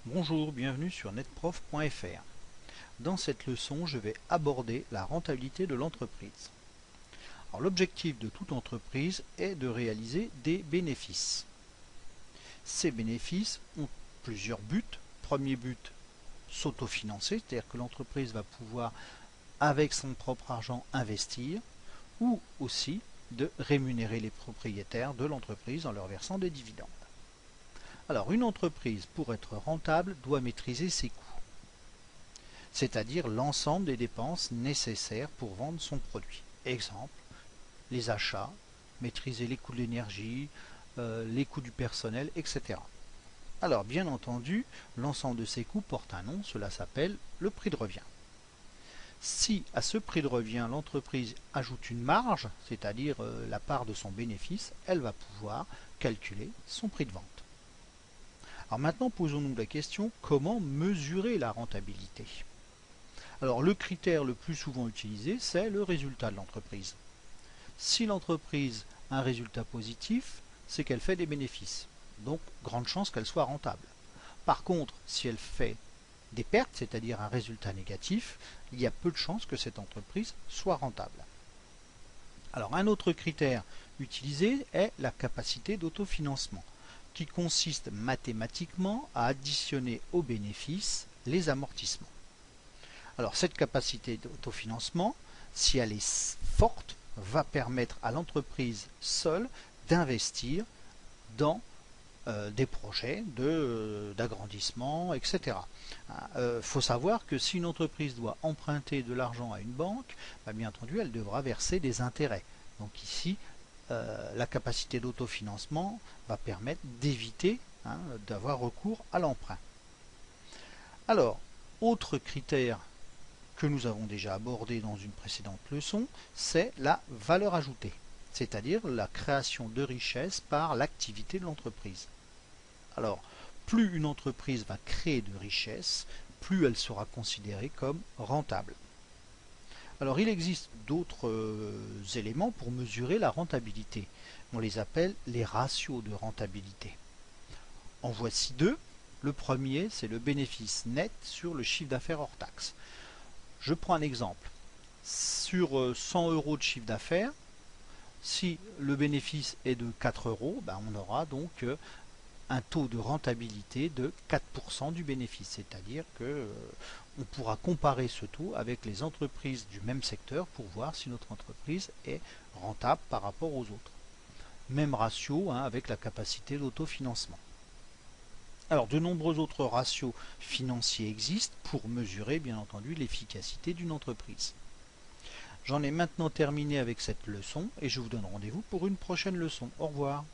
Bonjour, bienvenue sur netprof.fr. Dans cette leçon, je vais aborder la rentabilité de l'entreprise. Alors, l'objectif de toute entreprise est de réaliser des bénéfices. Ces bénéfices ont plusieurs buts. Premier but, s'autofinancer, c'est-à-dire que l'entreprise va pouvoir, avec son propre argent, investir, ou aussi de rémunérer les propriétaires de l'entreprise en leur versant des dividendes. Alors, une entreprise, pour être rentable, doit maîtriser ses coûts, c'est-à-dire l'ensemble des dépenses nécessaires pour vendre son produit. Exemple, les achats, maîtriser les coûts de l'énergie, les coûts du personnel, etc. Alors, bien entendu, l'ensemble de ces coûts porte un nom, cela s'appelle le prix de revient. Si à ce prix de revient, l'entreprise ajoute une marge, c'est-à-dire la part de son bénéfice, elle va pouvoir calculer son prix de vente. Alors maintenant, posons-nous la question, comment mesurer la rentabilité? Alors le critère le plus souvent utilisé, c'est le résultat de l'entreprise. Si l'entreprise a un résultat positif, c'est qu'elle fait des bénéfices. Donc, grande chance qu'elle soit rentable. Par contre, si elle fait des pertes, c'est-à-dire un résultat négatif, il y a peu de chances que cette entreprise soit rentable. Alors, un autre critère utilisé est la capacité d'autofinancement, qui consiste mathématiquement à additionner aux bénéfices les amortissements. Alors cette capacité d'autofinancement, si elle est forte, va permettre à l'entreprise seule d'investir dans des projets d'agrandissement, etc. Faut savoir que si une entreprise doit emprunter de l'argent à une banque, bien entendu, elle devra verser des intérêts. Donc ici, la capacité d'autofinancement va permettre d'éviter d'avoir recours à l'emprunt. Alors, autre critère que nous avons déjà abordé dans une précédente leçon, c'est la valeur ajoutée, c'est-à-dire la création de richesse par l'activité de l'entreprise. Alors, plus une entreprise va créer de richesse, plus elle sera considérée comme rentable. Alors il existe d'autres éléments pour mesurer la rentabilité. On les appelle les ratios de rentabilité. En voici deux. Le premier, c'est le bénéfice net sur le chiffre d'affaires hors taxe. Je prends un exemple. Sur 100 euros de chiffre d'affaires, si le bénéfice est de 4 euros, on aura donc un taux de rentabilité de 4% du bénéfice, c'est-à-dire que on pourra comparer ce taux avec les entreprises du même secteur pour voir si notre entreprise est rentable par rapport aux autres. Même ratio avec la capacité d'autofinancement. Alors de nombreux autres ratios financiers existent pour mesurer bien entendu l'efficacité d'une entreprise. J'en ai maintenant terminé avec cette leçon et je vous donne rendez-vous pour une prochaine leçon. Au revoir.